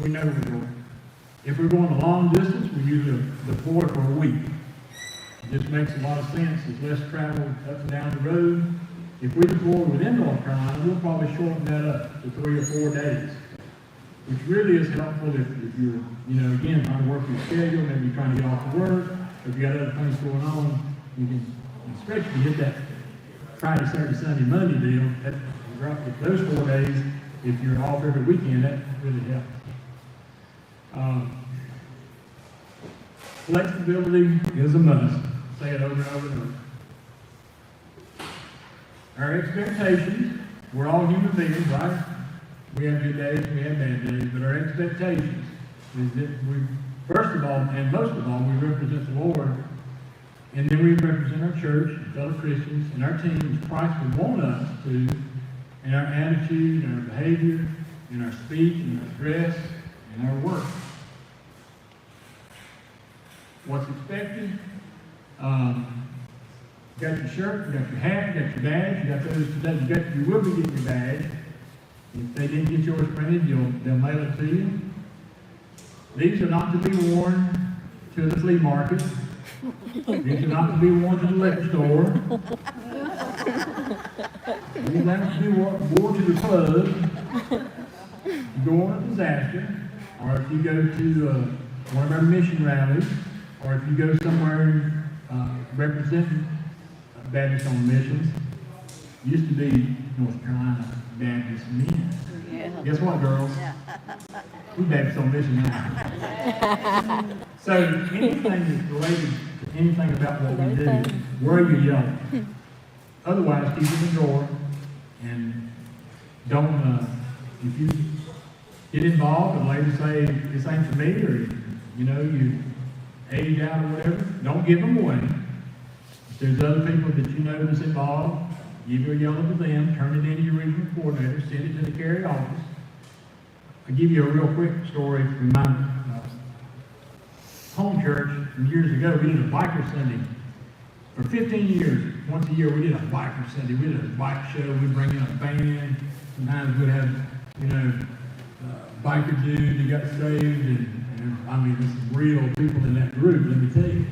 we know we're going. If we're going a long distance, we usually deploy for a week. It just makes a lot of sense. There's less travel up and down the road. If we deploy within North Carolina, we'll probably shorten that up to 3 or 4 days, which really is helpful if you're, again, trying to work your schedule, maybe you're trying to get off of work, or if you got other things going on, you can, especially if you hit that Friday, Saturday, Sunday, Monday deal, those 4 days, if you're off every weekend, that really helps. Flexibility is a must. Say it over and over and over. Our expectations, we're all human beings, right? We have good days, we have bad days, but our expectations is that we, first of all, and most of all, we represent the Lord, and then we represent our church, and fellow Christians, and our team as Christ would want us to, in our attitude, in our behavior, in our speech, in our dress, in our work. What's expected? You got your shirt, you got your hat, you got your badge, you got those today, you will be getting your badge. If they didn't get yours printed, they'll mail it to you. These are not to be worn to the flea market. These are not to be worn to the liquor store. These are not to be worn to the club. You go on a disaster, or if you go to one of our mission rallies, or if you go somewhere representing Baptist on missions. Used to be North Carolina Baptist men. Yeah. Guess what, girls? Yeah. We Baptist on mission now. So anything that's related to anything about what we do, wear your yellow. Otherwise, keep it in the drawer and don't. If you get involved and later say this ain't for me, or you age out or whatever, don't give them away. If there's other people that you know that's involved, give your yellow to them, turn it into your regional coordinator, send it to the carry office. I'll give you a real quick story from my home church from years ago. We did a biker Sunday. For 15 years, once a year, we did a biker Sunday. We did a bike show. We'd bring in a band. Sometimes we'd have, biker dude that got saved. And there's some real people in that group, let me tell you.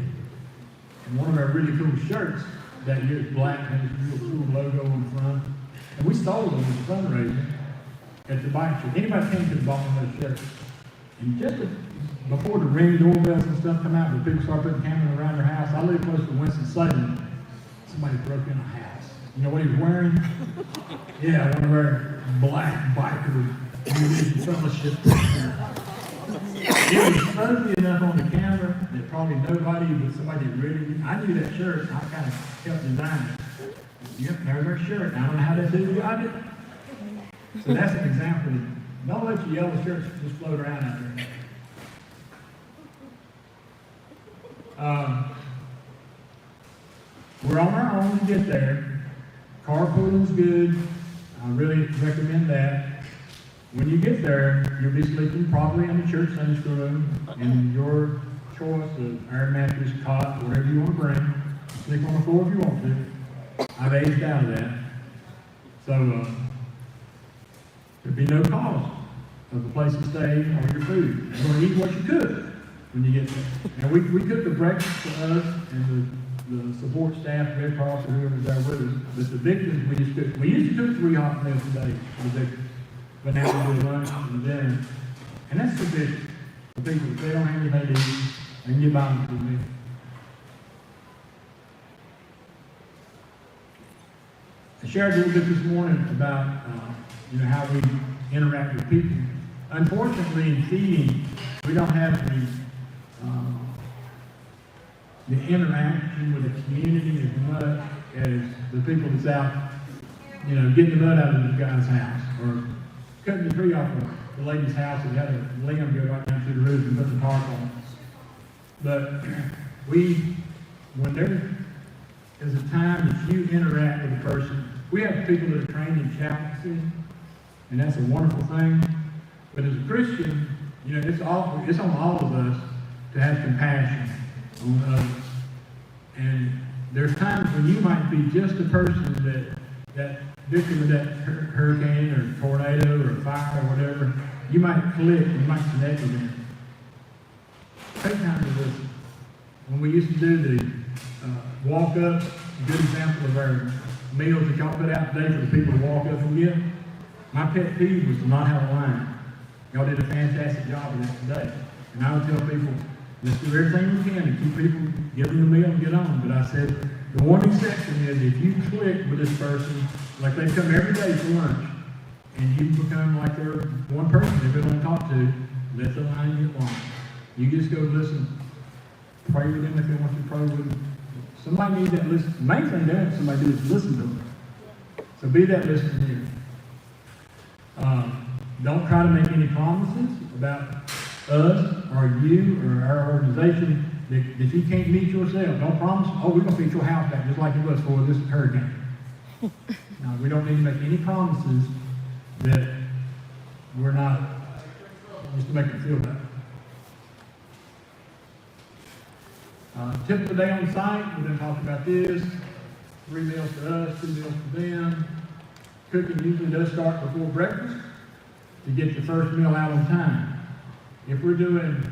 And one of our really cool shirts that year is black, had this real cool logo on the front. And we sold them as a fundraiser at the bike show. Anybody came to the bottom of those shirts. And just before the ring doorbells and stuff come out, the people start putting cameras around their house. I live close to Winston-Salem. Somebody broke in a house. You know what he was wearing? Yeah, one of our black biker fellowship. It was fuzzy enough on the camera that probably nobody, but somebody really, I knew that shirt, and I kind of helped design it. Yep, there's our shirt. I don't know how that dude got it. So that's an example of, don't let your yellow shirts just float around out there. We're on our own to get there. Carpooling's good. I really recommend that. When you get there, you'll be sleeping probably in the church Sunday school room in your choice of iron mattress, cot, whatever you want to bring. Sleep on the floor if you want to. I've aged out of that. So there'll be no cost of the place to stay or your food. You're going to eat what you cook when you get there. Now we cook the breakfast for us and the support staff, Red Cross, or whoever's there with us. But the victims we just cook. We used to cook 3 hot meals a day for the victims. But now we do lunch and dinner. And that's sufficient for people. If they don't have anything to eat, they can get by with me. I shared a little bit this morning about how we interact with people. Unfortunately, in feeding, we don't have the interaction with the community as much as the people that's out, getting the mud out of this guy's house, or cutting the tree off of the lady's house and had a limb go right down through the roof and put the tarp on it. But when there is a time that you interact with a person, we have people that are trained in chaplaincy, and that's a wonderful thing. But as a Christian, it's on all of us to have compassion on others. And there's times when you might be just a person that victim of that hurricane or tornado or fire or whatever, you might click, you might connect with them. Take time to listen. When we used to do the walk up, a good example of our meals that y'all put out today for the people to walk up and get, my pet peeve was to not have a line. Y'all did a fantastic job of that today. And I would tell people, let's do everything we can to keep people, give them the meal and get on. But I said, the one exception is if you click with this person, like they come every day for lunch, and you become like they're one person they've been on to talk to, let the line get long. You just go listen, pray with them if they want you to pray with them. Somebody needs that listen. The main thing they want somebody to do is listen to them. So be that listening ear. Don't try to make any promises about us or you or our organization that you can't meet yourself. Don't promise, oh, we're going to fix your house back just like it was for this hurricane. No, we don't need to make any promises that we're not, just to make it feel better. Typical day on site, we're going to talk about this. 3 meals for us, 2 meals for them. Cooking usually does start before breakfast to get the first meal out on time. If we're doing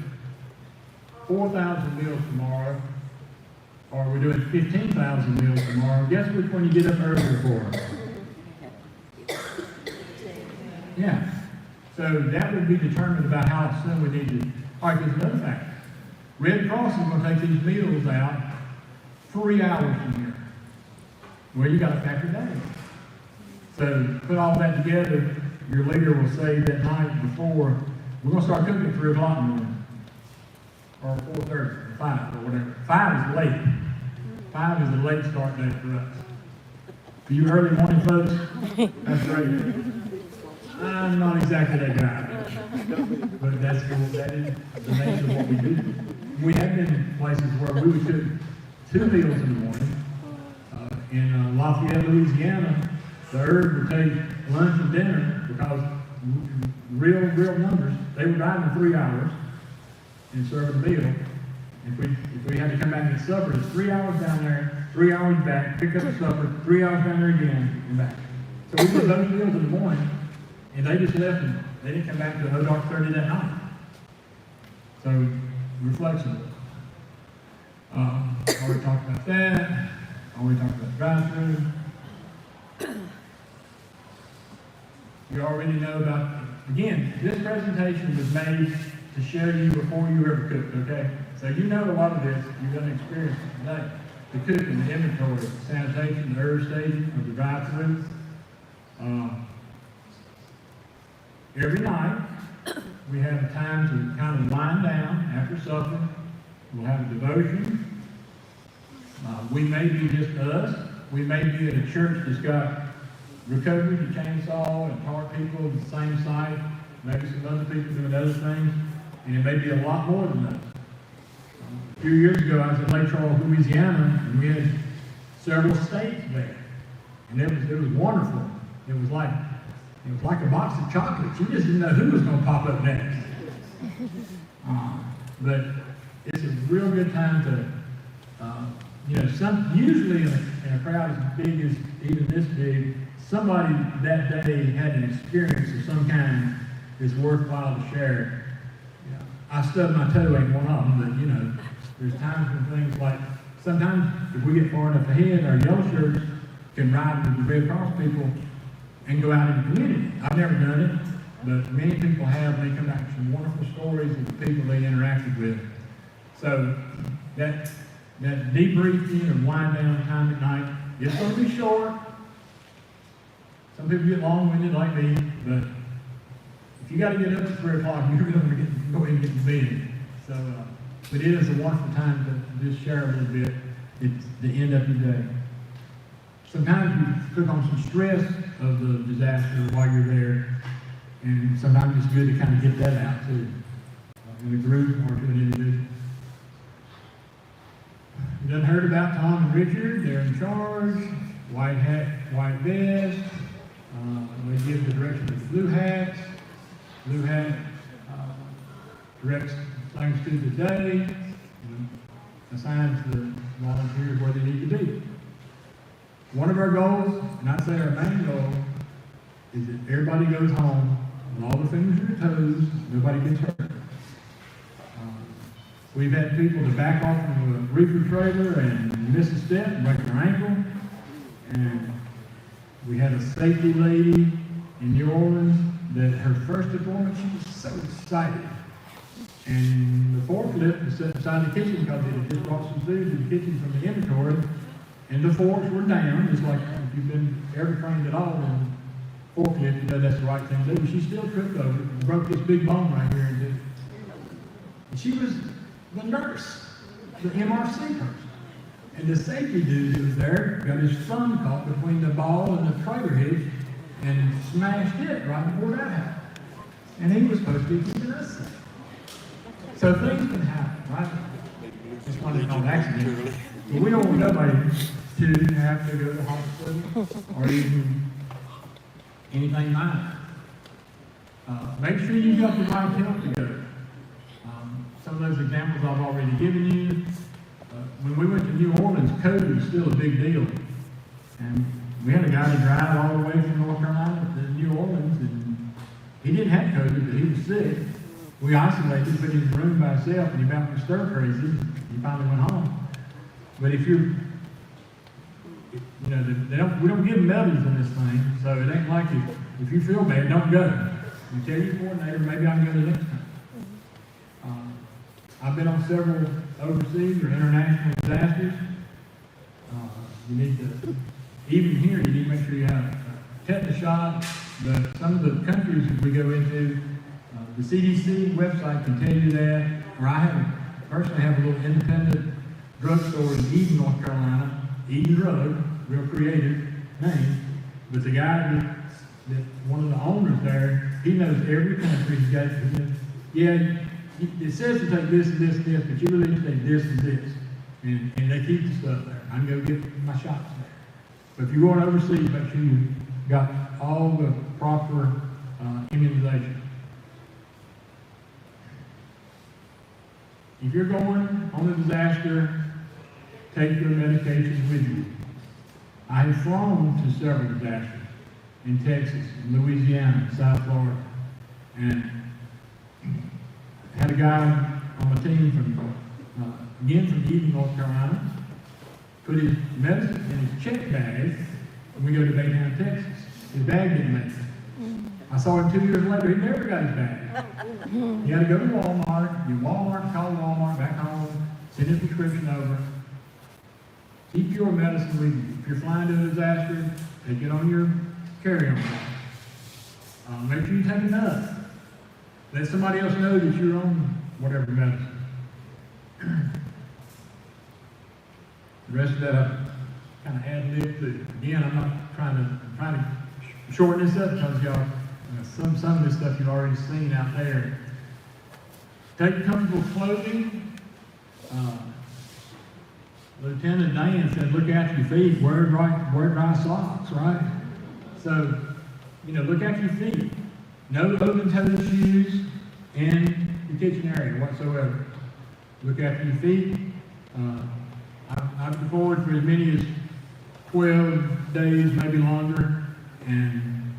4,000 meals tomorrow, or we're doing 15,000 meals tomorrow, guess which one you get up earlier for? Yeah. So that would be determined about how soon we need to. All right, there's another factor. Red Cross is going to take these meals out 3 hours from here. Well, you got to factor that in. So put all that together, your leader will say that night before, we're going to start cooking at 3 o'clock in the morning. Or 4:30, or 5, or whatever. 5 is late. 5 is a late start date for us. For you early morning folks, that's great. I'm not exactly that guy. But that's cool. That is the nature of what we do. We have been in places where we would cook 2 meals in the morning. In Lafayette, Louisiana, the herb would take lunch and dinner because real numbers, they would drive in 3 hours and serve a meal. If we had to come back and get supper, it's 3 hours down there, 3 hours back, pick up the supper, 3 hours down there again, and back. So we did those meals in the morning, and they just left and they didn't come back until dark:30 that night. So we're flexible. Already talked about that. Already talked about drive-through. You already know about, again, this presentation was made to show you before you ever cooked, okay? So you know a lot of this, you've done experience today. The cooking, the inventory, the sanitation, the herb staging, or the drive-through. Every night, we have a time to kind of wind down after supper. We'll have a devotion. We may be just us. We may be at a church that's got recovery to chainsaw and tar people at the same site. Maybe some other people doing other things. And it may be a lot more than that. A few years ago, I was in Lake Charles, Louisiana, and we had several states there. And it was wonderful. It was like a box of chocolates. You just didn't know who was going to pop up next. But it's a real good time to, usually in a crowd as big as even this big, somebody that day had an experience of some kind that's worthwhile to share. I stubbed my toe ain't one of them, but there's times when things like, sometimes if we get far enough ahead, our yellow shirts can ride with the Red Cross people and go out in the community. I've never done it, but many people have. They come back with some wonderful stories of the people they interacted with. So that debriefing and wind down time at night, it's going to be short. Some people get long-winded like me, but if you got to get up at 3 o'clock, you're going to go ahead and get to bed. So, but it is a wonderful time to just share a little bit. It's the end of the day. Sometimes you took on some stress of the disaster while you're there, and sometimes it's good to kind of get that out too, in a group or to an individual. You done heard about Tom and Richard? They're in charge. White hat, white vest. They give the direction to the blue hats. Blue hat directs things to the day, and assigns the volunteers where they need to be. One of our goals, and I'd say our main goal, is that everybody goes home with all the fingers and your toes, nobody gets hurt. We've had people to back off from a reefer trailer and miss a step and break their ankle. And we had a safety lady in New Orleans that her first deployment, she was so excited. And the forklift was set beside the kitchen because they had just brought some food to the kitchen from the inventory. And the forks were down, just like if you've been ever trained at all in forklift, you know that's the right thing to do. She still tripped over it and broke this big bone right here. And she was the nurse, the MRC person. And the safety dude who was there got his thumb caught between the ball and the trailer hitch and smashed it right before that happened. And he was supposed to be keeping us safe. So things can happen, right? It's one of those accidents. But we don't want nobody to have to go to the hospital or even anything minor. Make sure you've got the right help to go. Some of those examples I've already given you. When we went to New Orleans, COVID was still a big deal. And we had a guy to drive all the way from North Carolina to New Orleans, and he didn't have COVID, but he was sick. We isolated him, put him in a room by himself, and he about went stir crazy. He finally went home. But if you're, you know, we don't give medals in this thing, so it ain't like if you feel bad, don't go. You tell your coordinator, maybe I can go the next time. I've been on several overseas or international disasters. You need to, even here, you need to make sure you have a tetanus shot. But some of the countries that we go into, the CDC website can tell you that. Or I personally have a little independent drugstore in Eden, North Carolina. Eden Drug, real creative name. But the guy that one of the owners there, he knows every country. He's got, yeah. It says to take this and this and this, but you really need to take this and this. And they keep the stuff there. I can go get my shots there. But if you're going overseas, make sure you've got all the proper immunization. If you're going on a disaster, take your medications with you. I have flown to several disasters in Texas, in Louisiana, South Florida, and had a guy on my team again from Eden, North Carolina, put his medicine in his check bag when we go to Baytown, Texas. His bag didn't make it. I saw him 2 years later, he never got his bag. He had to go to Walmart, get Walmart, call Walmart, back home, send his prescription over. Keep your medicine with you. If you're flying to a disaster, take it on your carry-on bag. Make sure you take enough. Let somebody else know that you're on whatever medicine. The rest of that I kind of ad-lib too. Again, I'm not trying to shorten this up because y'all, some of this stuff you've already seen out there. Take comfortable clothing. Lieutenant Dan said, look after your feet, wear dry socks, right? So, look after your feet. No open-toed shoes in the kitchen area whatsoever. Look after your feet. I've deployed for as many as 12 days, maybe longer, and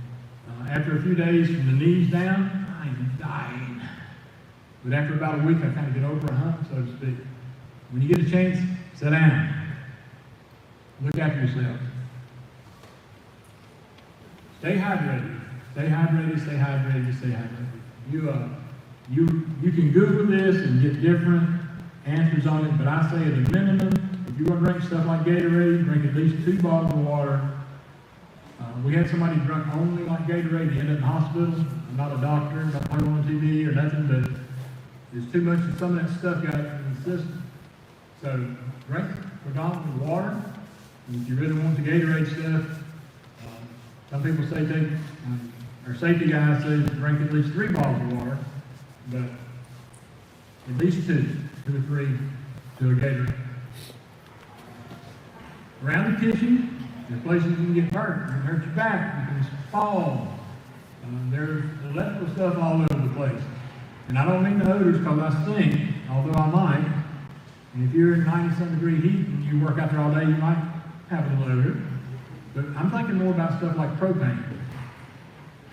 after a few days from the knees down, I'm dying. But after about a week, I kind of get over a hump, so to speak. When you get a chance, sit down. Look after yourself. Stay hydrated. Stay hydrated, stay hydrated, stay hydrated. You can Google this and get different answers on it, but I say at a minimum, if you're going to drink stuff like Gatorade, drink at least 2 bottles of water. We had somebody drink only like Gatorade, they ended up in the hospital. I'm not a doctor, not on TV or nothing, but there's too much of some of that stuff got in the system. So drink predominantly water. And if you really want the Gatorade stuff, some people say take, our safety guy says drink at least 3 bottles of water, but at least 2 or 3 to a Gatorade. Around the kitchen, there's places you can get hurt. You can hurt your back. You can fall. There's electrical stuff all over the place. And I don't mean the odors because I stink, although I might. And if you're in 90-some degree heat and you work out there all day, you might have a little odor. But I'm thinking more about stuff like propane.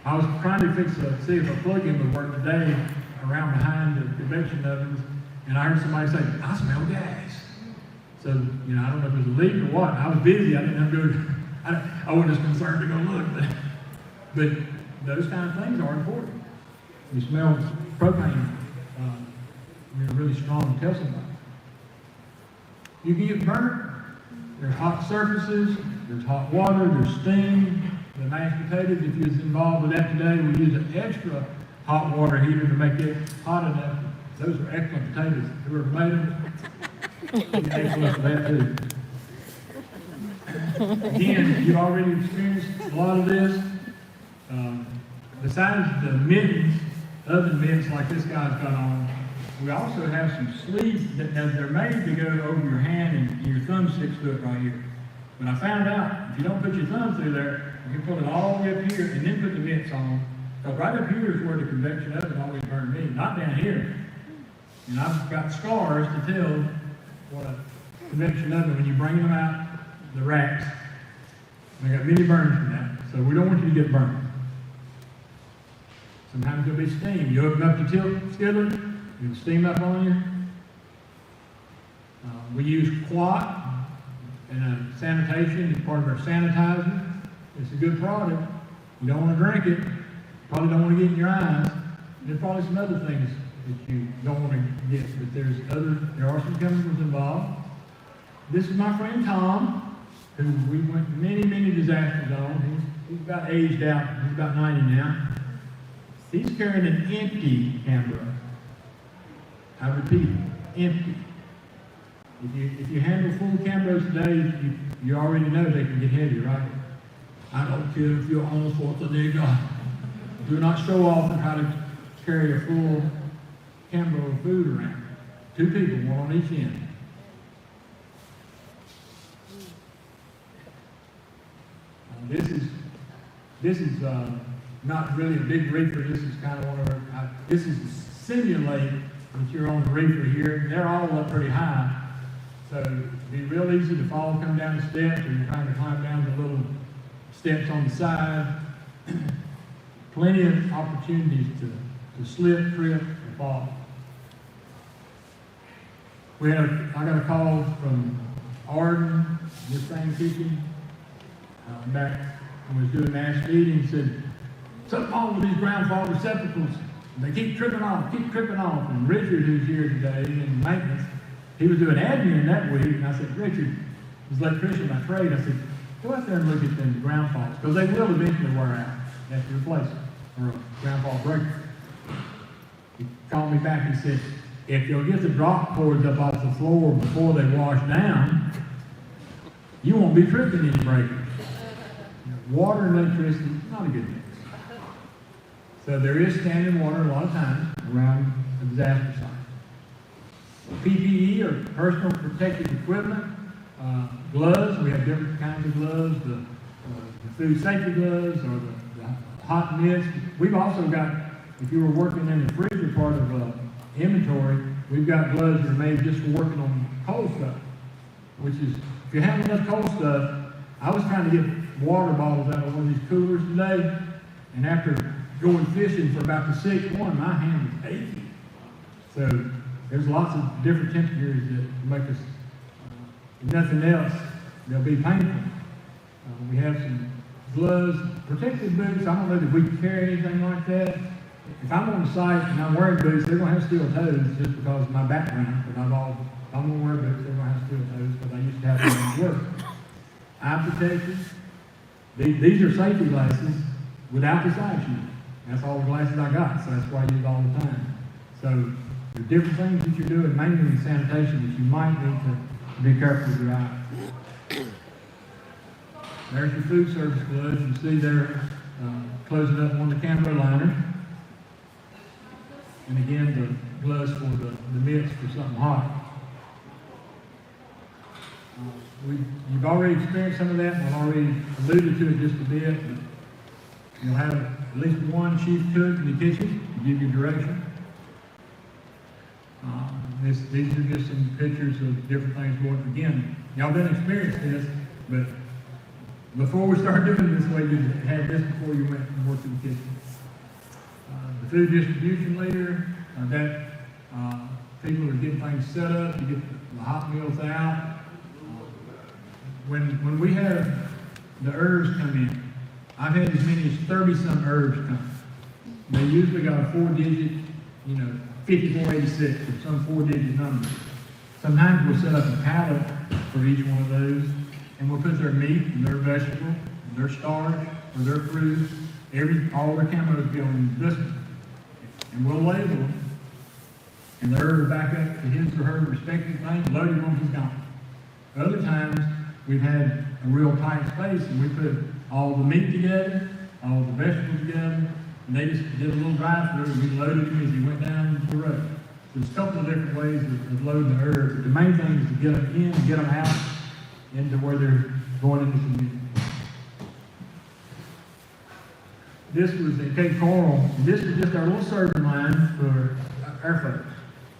I was trying to see if a plug-in would work today around behind the convection ovens, and I heard somebody say, "I smell gas." So, you know, I don't know if it was a leak or what. I was busy. I didn't have to go. I wasn't as concerned to go look, but those kind of things are important. You smell propane, you're really strong. Tell somebody. You can get burnt. There's hot surfaces. There's hot water. There's steam. The mashed potatoes, if you was involved with that today, we use an extra hot water heater to make it hot enough. Those are excellent potatoes. Whoever made them, excellent for that too. Again, you've already experienced a lot of this. Besides the mittens, oven mitts like this guy's got on, we also have some sleeves that they're made to go over your hand and your thumb sticks to it right here. But I found out if you don't put your thumb through there, you can pull it all the way up here and then put the mitts on. Because right up here is where the convection oven always burned me, not down here. And I've got scars to tell what a convection oven, when you bring them out, the racks, they got many burns from that. So we don't want you to get burned. Sometimes there'll be steam. You open up the tilt skillet, it'll steam up on you. We use quat and sanitation as part of our sanitizer. It's a good product. You don't want to drink it. You probably don't want to get in your eyes. There's probably some other things that you don't want to get, but there are some chemicals involved. This is my friend Tom, who we went many, many disasters on. He's about aged out. He's about 90 now. He's carrying an empty camera. I repeat, empty. If you handle full cameras today, you already know they can get heavy, right? I don't care if you're on the 4th of July. Do not show off and how to carry a full camera of food around. 2 people, one on each end. This is not really a big reefer. This is kind of one of our. This is simulate that you're on the reefer here. They're all up pretty high, so it'd be real easy to fall, come down the steps, or you're trying to climb down the little steps on the side. Plenty of opportunities to slip, trip, and fall. I got a call from Arden, this same kitchen, back when we was doing mass meeting. He said, something wrong with these ground fault receptacles. They keep tripping off. And Richard, who's here today in maintenance, he was doing admin that week, and I said, Richard, he's an electrician by trade. I said, go out there and look at them ground faults, because they will eventually wear out. You have to replace them, or a ground fault breaker. He called me back and said, if you'll get the drop cords up off the floor before they wash down, you won't be tripping any breakers. Water and electricity, not a good mix. So there is standing water a lot of times around a disaster site. PPE, or personal protective equipment, gloves, we have different kinds of gloves, the food safety gloves, or the hot mitts. We've also got, if you were working in the freezer part of inventory, we've got gloves that are made just for working on cold stuff, which is, if you have enough cold stuff, I was trying to get water bottles out of one of these coolers today, and after going fishing for about the 6th one, my hand was aching. So there's lots of different temperatures that make us, if nothing else, they'll be painful. We have some gloves, protective boots. I don't know that we carry anything like that. If I'm on the site and I'm wearing boots, they're going to have steel toes just because of my background. But if I'm going to wear boots, they're going to have steel toes because I used to have them at work. Eye protection. These are safety glasses without the side shield. That's all the glasses I got, so that's why I use it all the time. So there are different things that you're doing, mainly in sanitation, that you might need to be careful with your eyes. There's your food service gloves. You see they're closing up on the camera liner. And again, the gloves for the mitts for something hot. You've already experienced some of that, and I've already alluded to it just a bit. But you'll have at least one chief cook in the kitchen to give you direction. These are just some pictures of different things going. Again, y'all didn't experience this, but Before we start doing this way, you had this before you went and worked in the kitchen. The food distribution leader, people are getting things set up, you get the hot meals out. When we have the herbs come in, I've had as many as 30-some herbs come. They usually got a 4-digit, 5486 or some 4-digit number. Sometimes we'll set up a pallet for each one of those, and we'll put their meat and their vegetable, and their starch, or their fruit, all their camos go in this one. And we'll label them, and the herb back up to his or her respective thing, loaded once it's gone. Other times, we've had a real tight space, and we put all the meat together, all the vegetables together, and they just did a little drive-through, and we loaded him as he went down the road. There's a couple of different ways of loading the herbs, but the main thing is to get them in, get them out, into where they're going into the community. This was at Cape Coral, and this is just our little serving line for our folks,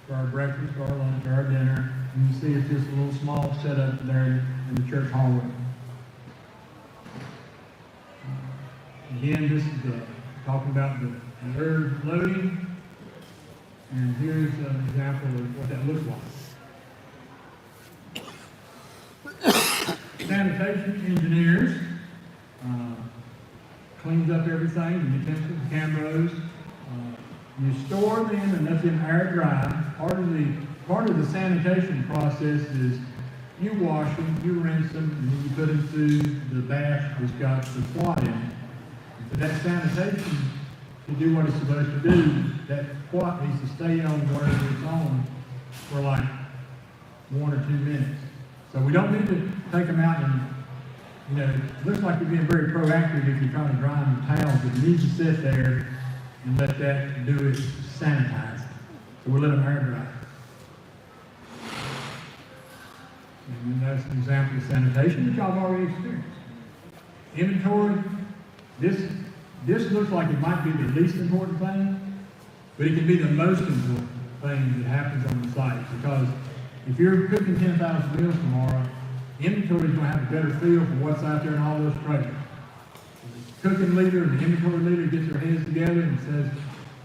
for our breakfast, for our lunch, for our dinner. And you see it's just a little small setup there in the church hallway. Again, this is talking about the herb loading. And here's an example of what that looks like. Sanitation engineers cleans up everything, the utensils, the cameras. You store them and let them air dry. Part of the sanitation process is you wash them, you rinse them, and then you put them through the bath that's got the quad in it. And for that sanitation to do what it's supposed to do, that quad needs to stay on wherever it's on for like 1 or 2 minutes. So we don't need to take them out and, it looks like you're being very proactive if you're trying to dry them in towels, but you need to sit there and let that do its sanitizing. So we'll let them air dry. And then that's an example of sanitation that y'all have already experienced. Inventory, this looks like it might be the least important thing, but it can be the most important thing that happens on the site, because if you're cooking 10,000 meals tomorrow, inventory is going to have a better feel for what's out there in all those trays. The cooking leader and the inventory leader gets their heads together and says,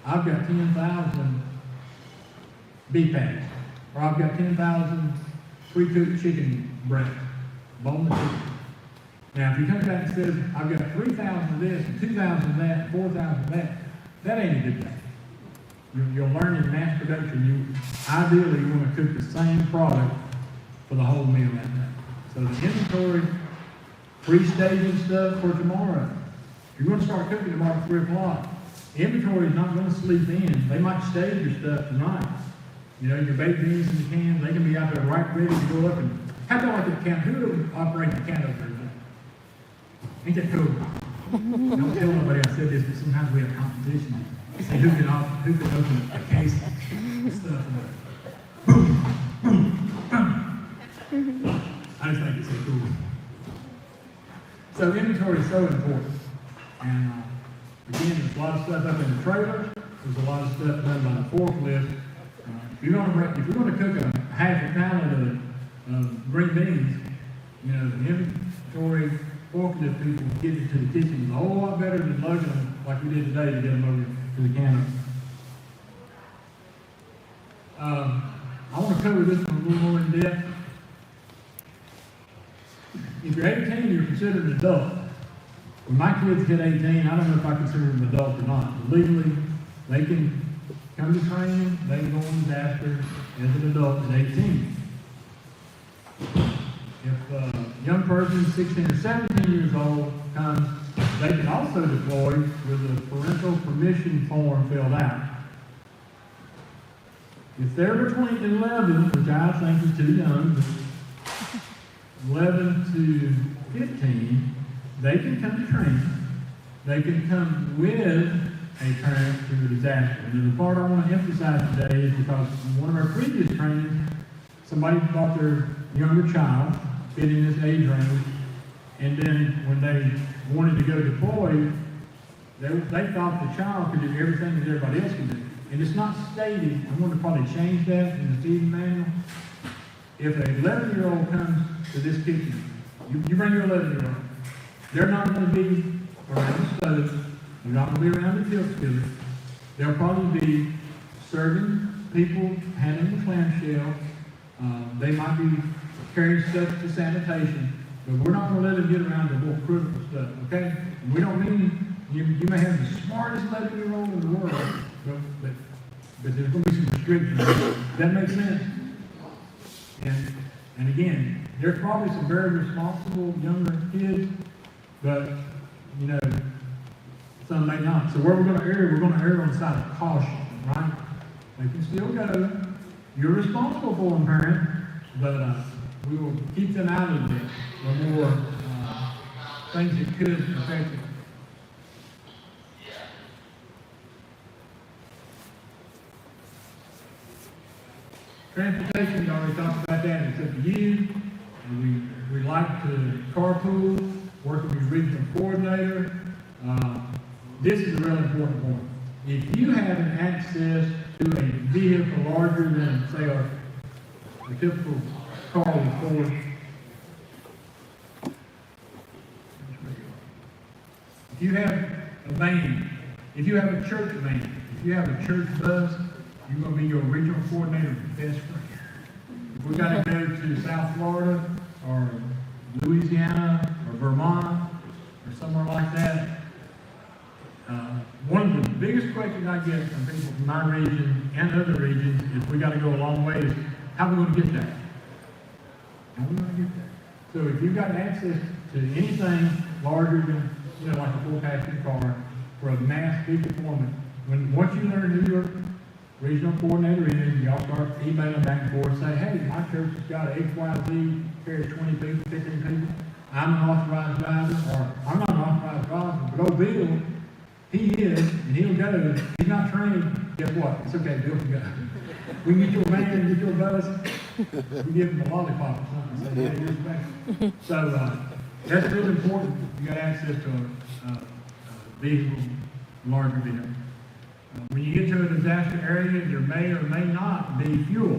I've got 10,000 beef patties, or I've got 10,000 pre-cooked chicken breasts, boneless chicken. Now, if he comes back and says, I've got 3,000 of this, and 2,000 of that, 4,000 of that ain't a good thing. You'll learn in mass production, you ideally want to cook the same product for the whole meal that day. So the inventory, pre-staging stuff for tomorrow. If you're going to start cooking tomorrow at 3 o'clock, inventory is not going to sleep in. They might stage your stuff tonight. Your baked beans in the can, they can be out there right ready to go up. And how about like the can? Who would operate the can over there? Ain't that cool? Don't tell nobody I said this, but sometimes we have competition. See who can open a case and stuff. Boom, boom, boom. I just think it's so cool. So inventory is so important. And again, there's a lot of stuff up in the trailers. There's a lot of stuff done by the forklift. If you're going to cook a half a pallet of green beans, the inventory forklift people get it to the kitchen a whole lot better than lugging them like we did today to get them over to the counter. I want to cover this one a little more in depth. If you're 18, you're considered an adult. When my kids hit 18, I don't know if I consider them adult or not. But legally, they can come to training, they can go on disaster as an adult at 18. If a young person, 16 or 17 years old, comes, they can also deploy with a parental permission form filled out. If they're between 11, which I think is too young, but 11 to 15, they can come to training. They can come with a parent to a disaster. And the part I want to emphasize today is because in one of our previous trainings, somebody brought their younger child, fit in this age range, and then when they wanted to go deploy, they thought the child could do everything that everybody else could do. And it's not stated, I want to probably change that in the feeding manual. If an 11-year-old comes to this kitchen, you bring your 11-year-old, They're not going to be around the stove. They're not going to be around the tilt skillet. They'll probably be serving people, handling the clamshell. They might be carrying stuff to sanitation. But we're not going to let them get around the more critical stuff, okay? We don't mean you may have the smartest 11-year-old in the world, but there's going to be some restrictions. Does that make sense? And again, there's probably some very responsible younger kids, but, you know, some may not. So where we're going to err on the side of caution, right? They can still go. You're responsible for them, parent, but we will keep them out of this. The more things that could affect them. Transportation, we already talked about that. It's up to you. We like to carpool, work with your regional coordinator. This is a really important point. If you have an access to a vehicle larger than, say, a typical car with Ford, if you have a van, if you have a church van, if you have a church bus, you're going to be your regional coordinator's best friend. If we got to go to South Florida or Louisiana or Vermont or somewhere like that, one of the biggest questions I get from people from my region and other regions is we got to go a long way is how are we going to get there? How are we going to get there? So if you've got access to anything larger than, you know, like a full-passenger car for a mass big deployment, once you learn who your regional coordinator is, y'all start emailing back and forth, say, hey, my church has got an XYZ, carries 20 people, 15 people, I'm an authorized driver, or I'm not an authorized driver, but old Bill, he is, and he'll go. He's not trained. Guess what? It's okay, Bill can go. We can get you a van, get you a bus, we give him a lollipop or something, say, yeah, here's the van. So that's really important. You got access to a vehicle, larger vehicle. When you get to a disaster area, there may or may not be fuel.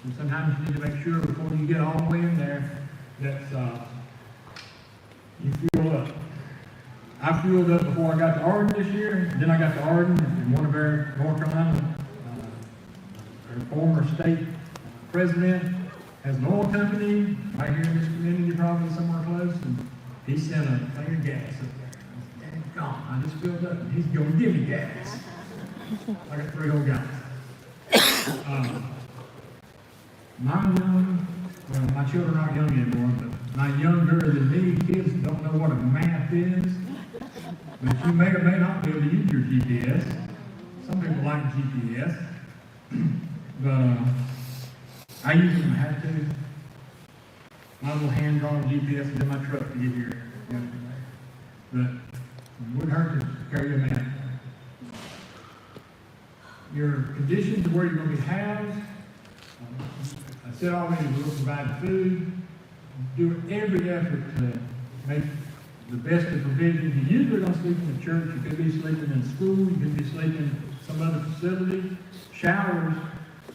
And sometimes you need to make sure before you get all the way in there that you fuel up. I fueled up before I got to Arden this year. Then I got to Arden, and one of our North Carolina, our former state president, has an oil company right here in this community, probably somewhere close, and he sent a thing of gas up there. And gone. I just filled up, and he's going to give me gas. I got 3 whole gallons. My children aren't young anymore, but my younger than me kids don't know what a math is. But you may or may not be able to use your GPS. Some people like GPS. But I use it when I have to. My little hand-drawn GPS is in my truck to get here yesterday. But it wouldn't hurt to carry a map. Your conditions of where you're going to be housed. I said already, we'll provide food. Do every effort to make the best of provisions. You usually don't sleep in the church. You could be sleeping in school. You could be sleeping in some other facility. Showers,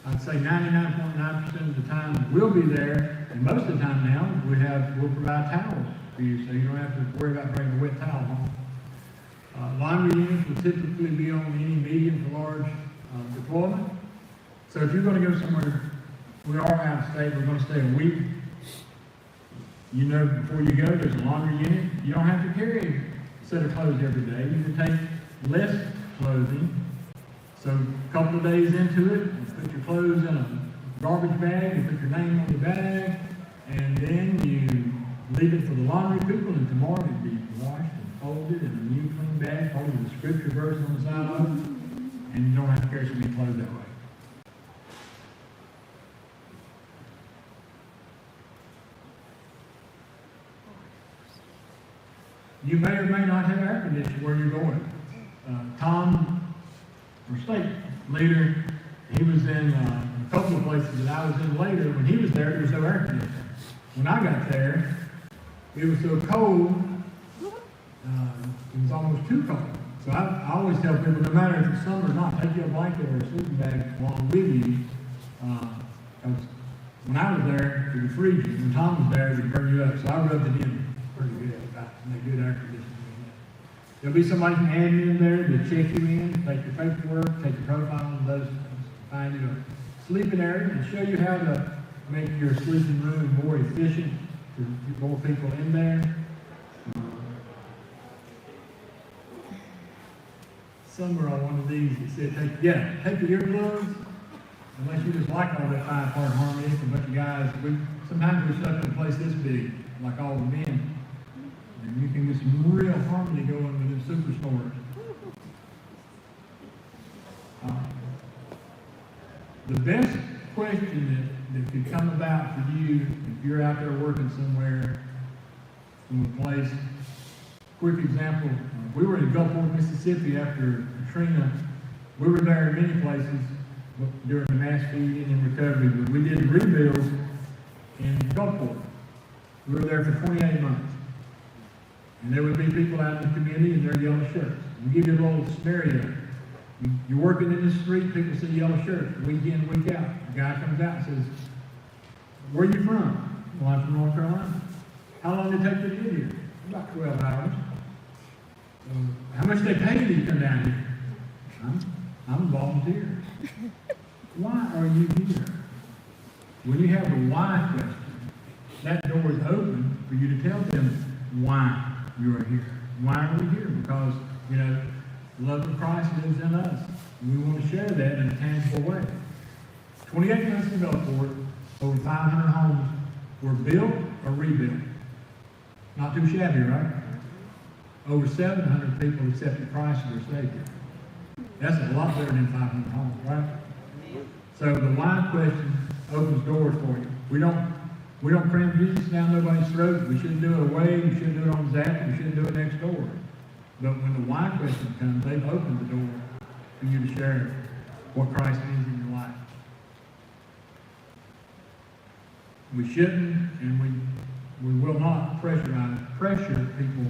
I'd say 99.9% of the time will be there. And most of the time now, we'll provide towels for you, so you don't have to worry about bringing a wet towel home. Laundry units will typically be on any medium to large deployment. So if you're going to go somewhere, we are out of state, we're going to stay a week. You know, before you go, there's a laundry unit. You don't have to carry a set of clothes every day. You can take less clothing. So a couple of days into it, you put your clothes in a garbage bag, you put your name on the bag, and then you leave it for the laundry people, and tomorrow it'll be washed and folded in a new clean bag, folded with a scripture verse on the side of it, and you don't have to carry so many clothes that way. You may or may not have air conditioning where you're going. Tom, our state leader, he was in a couple of places that I was in later. When he was there was no air conditioning. When I got there, it was so cold, it was almost too cold. So I always tell people, no matter if it's summer or not, take your blanket or a sleeping bag along with you. Because when I was there, it was freezing. When Tom was there, it would burn you up. So I rubbed it in pretty good. and they good air conditioning. There'll be somebody from admin there to check you in, take your paperwork, take your profile, and those things, find you a sleeping area, and show you how to make your sleeping room more efficient to get more people in there. Somewhere on one of these it said, take the earplugs, unless you just like all that five-part harmony. It's a bunch of guys, sometimes we're stuck in a place this big, like all the men, and you can get some real harmony going with them superstores. The best question that could come about for you if you're out there working somewhere from a place. Quick example, we were in Gulfport, Mississippi after Katrina. We were there in many places during the mass feeding and recovery, but we did rebuilds in Gulfport. We were there for 28 months. And there would be people out in the community in their yellow shirts. We give you a little scenario. You're working in the street, people see yellow shirts, week in, week out. A guy comes out and says, where are you from? Well, I'm from North Carolina. How long did it take you to get here? About 12 hours. How much they pay you to come down here? I'm a volunteer. Why are you here? When you have the why question, that door is open for you to tell them why you are here. Why are we here? Because, the love of Christ lives in us. And we want to share that in a tangible way. 28 months in Gulfport, over 500 homes were built or rebuilt. Not too shabby, right? Over 700 people accepted Christ as their Savior. That's a lot better than 500 homes, right? So the why question opens doors for you. We don't cram Jesus down nobody's throat. We shouldn't do it away. We shouldn't do it on Zap. We shouldn't do it next door. But when the why question comes, they've opened the door for you to share what Christ means in your life. We shouldn't, and we will not pressure people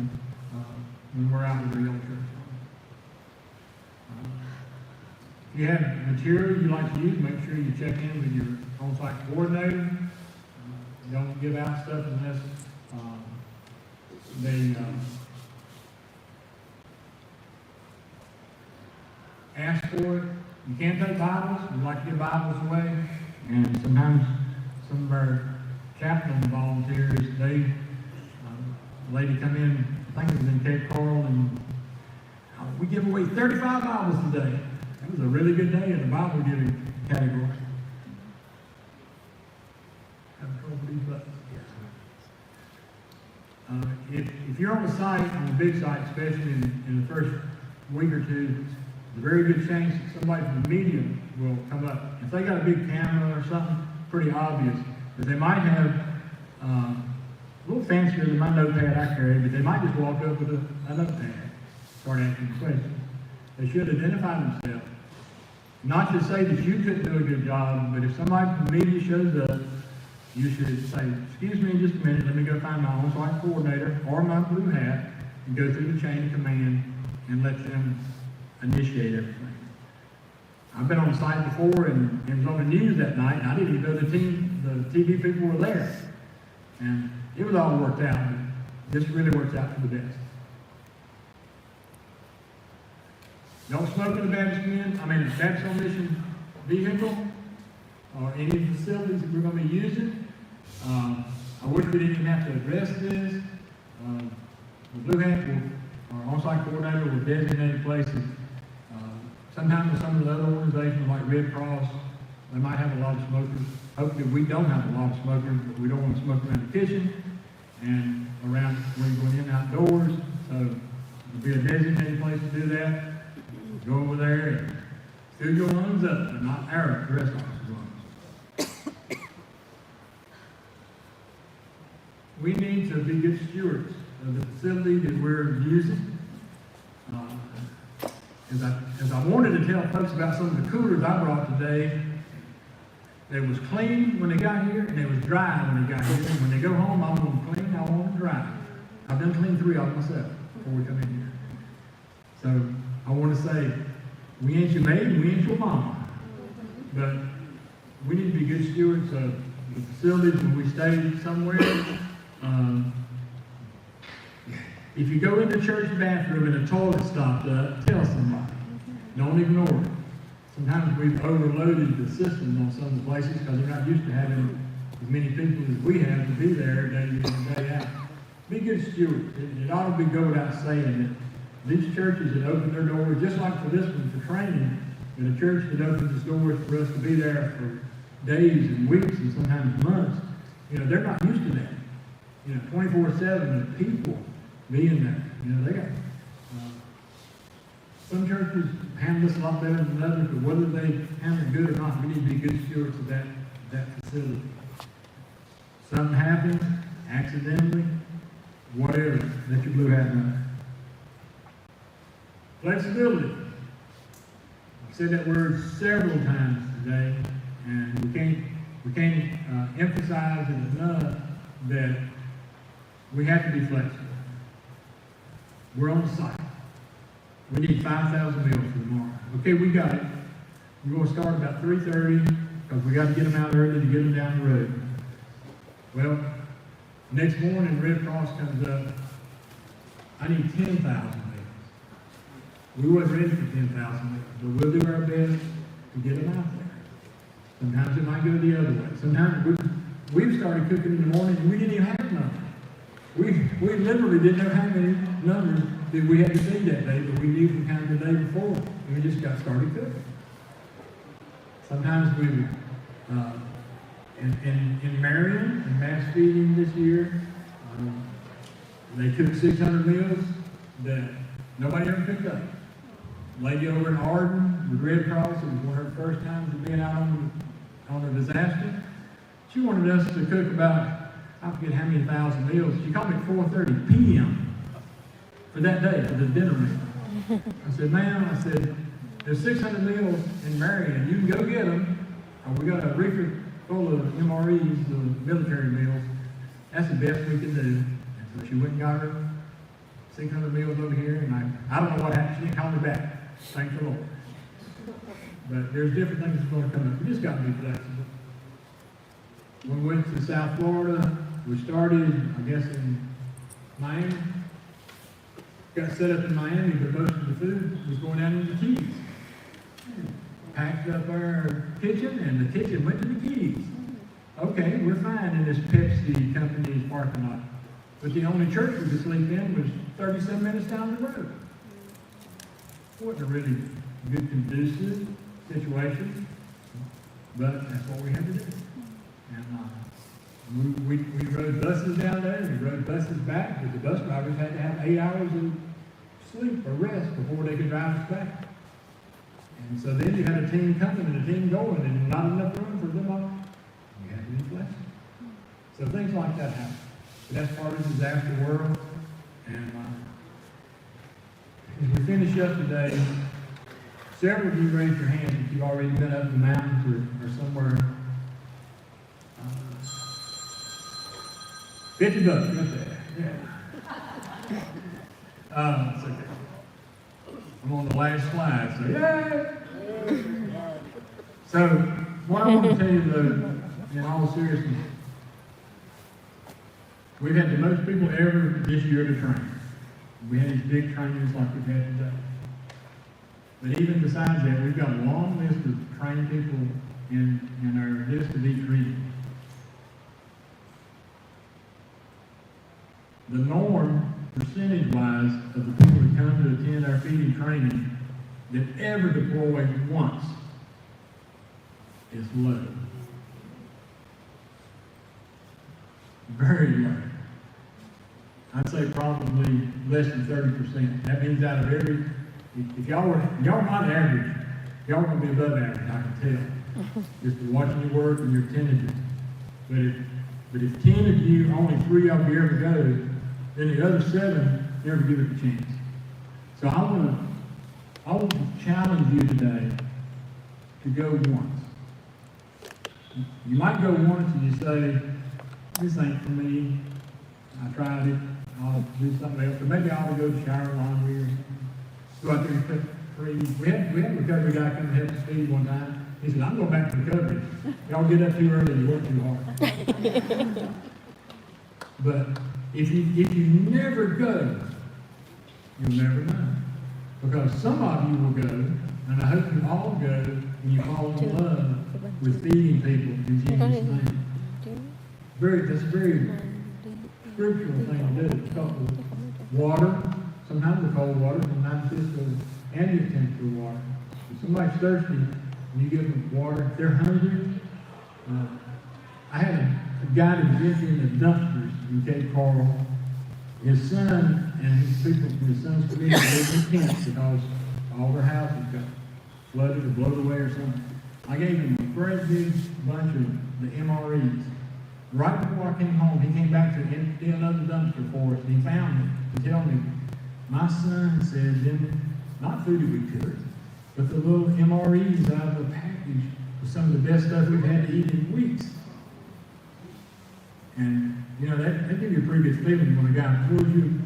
when we're out with the yellow church. If you have material you like to use, make sure you check in with your on-site coordinator. Don't give out stuff unless they ask for it. You can't take Bibles. We like to give Bibles away. And sometimes some of our chaplain volunteers, a lady come in, I think it was in Cape Coral, and we give away 35 Bibles today. That was a really good day in the Bible giving category. Have trouble with these buttons. If you're on a site, on a big site, especially in the first week or two, there's a very good chance that somebody from the media will come up. If they got a big camera or something, pretty obvious, that they might have a little fancier than my notepad I carry, but they might just walk up with a notepad, start asking questions. They should identify themselves. Not to say that you couldn't do a good job, but if somebody from the media shows up, you should say, excuse me just a minute, let me go find my on-site coordinator or my blue hat and go through the chain of command and let them initiate everything. I've been on the site before and it was on the news that night, and I didn't even know the TV people were there. And it was all worked out, but this really works out for the best. Don't smoke in the Baptist on Mission vehicle or any of the facilities that we're going to be using. I wish we didn't even have to address this. The Blue Hat, our on-site coordinator, will designate places. Sometimes with some of the other organizations like Red Cross, they might have a lot of smokers. Hopefully we don't have a lot of smokers, but we don't want to smoke around the kitchen and around when you're going in outdoors. So there'll be a designated place to do that. Go over there and fill your lungs up, but not our rest officers' lungs. We need to be good stewards of the facility that we're using. As I wanted to tell folks about some of the coolers I brought today, it was clean when they got here, and it was dry when they got here. And when they go home, I want them clean, I want them dry. I've done clean 3 of them myself before we come in here. So I want to say, we ain't your maid, we ain't your mama. But we need to be good stewards of the facilities when we stay somewhere. If you go in the church bathroom and the toilet stopped up, tell somebody. Don't ignore it. Sometimes we've overloaded the system on some of the places because they're not used to having as many people as we have to be there day in and day out. Be good stewards. It ought to be go without saying that these churches that open their doors, just like for this one, for training, and a church that opens its doors for us to be there for days and weeks and sometimes months, they're not used to that. 24/7 of people being there. They got some churches handle this a lot better than others, but whether they handle it good or not, we need to be good stewards of that facility. Something happens, accidentally, whatever, let your blue hat know. Flexibility. I've said that word several times today, and we can't emphasize it enough that we have to be flexible. We're on site. We need 5,000 meals for tomorrow. Okay, we got it. We're going to start about 3:30 because we got to get them out early to get them down the road. Well, next morning, Red Cross comes up. I need 10,000 meals. We wasn't ready for 10,000 meals, but we'll do our best to get them out there. Sometimes it might go the other way. Sometimes we've started cooking in the morning and we didn't even have numbers. We literally didn't know how many numbers that we had to feed that day, but we knew from kind of the day before, and we just got started cooking. Sometimes we would, in Marion, in mass feeding this year, they cooked 600 meals that nobody ever picked up. A lady over in Arden with Red Cross, it was one of her first times of being out on a disaster. She wanted us to cook about, I forget how many thousand meals. She called me at 4:30 p.m. for that day, for the dinner meal. I said, ma'am, there's 600 meals in Marion. You can go get them. We got a reefer full of MREs, the military meals. That's the best we can do. And so she went and got her 600 meals over here, and I don't know what happened. She didn't call me back. Thank the Lord. But there's different things that's going to come up. We just got to be flexible. When we went to South Florida, we started, I guess, in Miami. Got set up in Miami, but most of the food was going down in the Keys. Packed up our kitchen, and the kitchen went to the Keys. Okay, we're fine in this Pepsi company's parking lot. But the only church we could sleep in was 37 minutes down the road. It wasn't a really good, conducive situation, but that's what we had to do. And we rode buses down there, and we rode buses back, but the bus drivers had to have 8 hours of sleep or rest before they could drive us back. And so then you had a team coming and a team going, and not enough room for them all. You had to be flexible. So things like that happen. But that's part of the disaster world. And as we finish up today, several of you raised your hands if you've already been up in the mountains or somewhere. $50, right there. Yeah. It's okay. I'm on the last slide, so yay! So, what I want to tell you though, in all seriousness, we've had the most people ever this year to train. We had these big trainings like we've had today. But even besides that, we've got a long list of trained people in our list of each region. The norm, percentage-wise, of the people that come to attend our feeding training that ever deploy once is low. Very low. I'd say probably less than 30%. That means out of every, if y'all are not average, y'all are going to be above average, I can tell. Just watching your work and your attendance. But if 10 of you, only 3 of you ever go, then the other 7 never give it a chance. So I want to challenge you today to go once. You might go once and you say, this ain't for me. I tried it. I'll do something else. Or maybe I ought to go to shower laundry or go out there and cut trees. We had a recovery guy come and help us feed one time. He said, I'm going back to recovery. Y'all get up too early and you work too hard. But if you never go You'll never know. Because some of you will go, and I hope you all go, and you fall in love with feeding people in Jesus' name. That's a very scriptural thing to do. It's called water. Sometimes the cold water, sometimes it's the ambient temperature water. If somebody's thirsty, and you give them water, if they're hungry. I had a guy that was in the dumpsters in Cape Coral. His son and his people from his son's community lived in tents because all their houses got flooded or blown away or something. I gave him a great big bunch of the MREs. Right before I came home, he came back to empty another dumpster for us, and he found it to tell me, my son said, not food that we could, but the little MREs out of the package was some of the best stuff we've had to eat in weeks. And, you know, that gives you a pretty good feeling when a guy pulls you,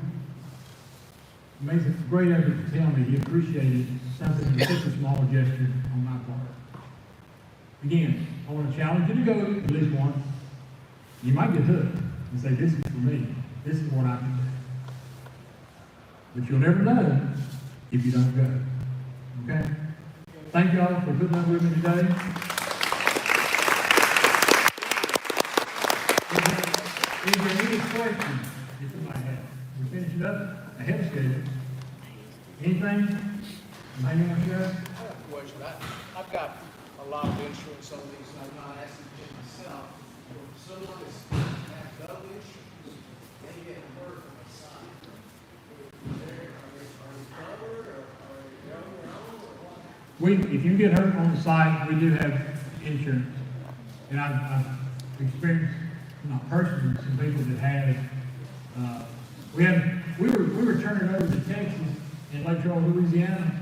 makes a great effort to tell me he appreciated something that's such a small gesture on my part. Again, I want to challenge you to go at least once. You might get hooked and say, this is for me. This is what I can do. But you'll never know if you don't go. Okay? Thank you all for putting up with me today. Is there any questions that you might have? We're finishing up ahead of schedule. Anything? Anybody want to share? I have a question. I've got a lot of insurance on these, and I'm not asking for myself. If someone is has no insurance, they get hurt on the side. Are they covered, or are they on their own, or what? If you get hurt on the site, we do have insurance. And I've experienced, not personally, some people that have. We were turning over to Texas in Lake Charles, Louisiana,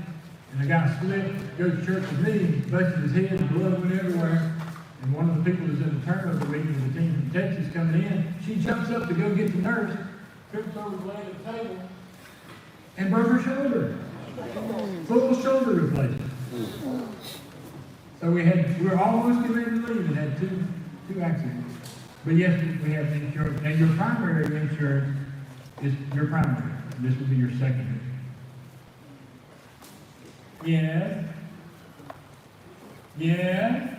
and a guy slipped, goes to church with me, busted his head, and blood went everywhere. And one of the people that's in the turnover meeting with the team from Texas coming in, she jumps up to go get the nurse, trips over the leg of the table, and broke her shoulder. Full shoulder replacement. So we were almost getting ready to leave and had two accidents. But yes, we have insurance, and your primary insurance is your primary. This will be your secondary. Yes. Yes.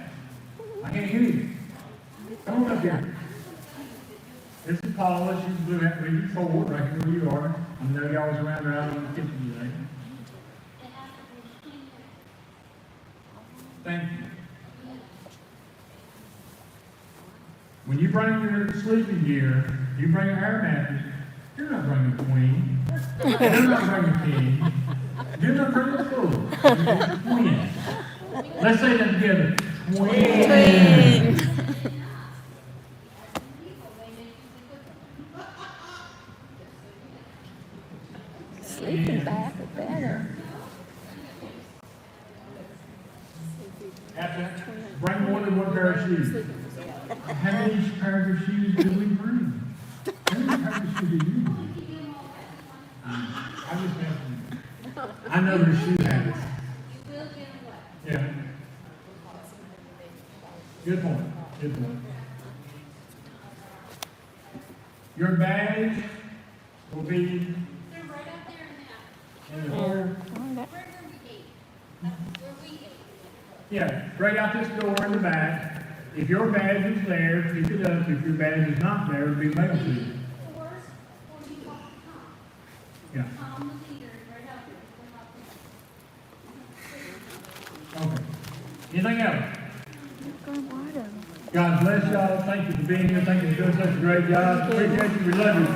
I can't hear you. Come on up here. This is Paula. She's blue hat reading forward, right here where you are. I know y'all was around her out in the kitchen today. Thank you. When you bring your sleeping gear, you bring an air mattress, you're not bringing a queen. You're not bringing a king. You're not bringing a fool. You're bringing a twin. Let's say that together. Twin. Sleeping bag is better. After, bring more than one pair of shoes. How many pairs of shoes do we bring? How many pairs of shoes do you bring? I just asking. I know there's shoe habits. Yeah. Good point. Good point. Your badge will be They're right up there in in the door. that. Where we ate. Where we ate. Yeah, right out this door in the back. If your badge is there, pick it up. If your badge is not there, it'll be mailed to you. Or you talk to Tom. Yeah. Tom, the leader, right out there. Okay. Anything else? Good water. God bless y'all. Thank you for being here. Thank you for doing such a great job. Appreciate you. We love you.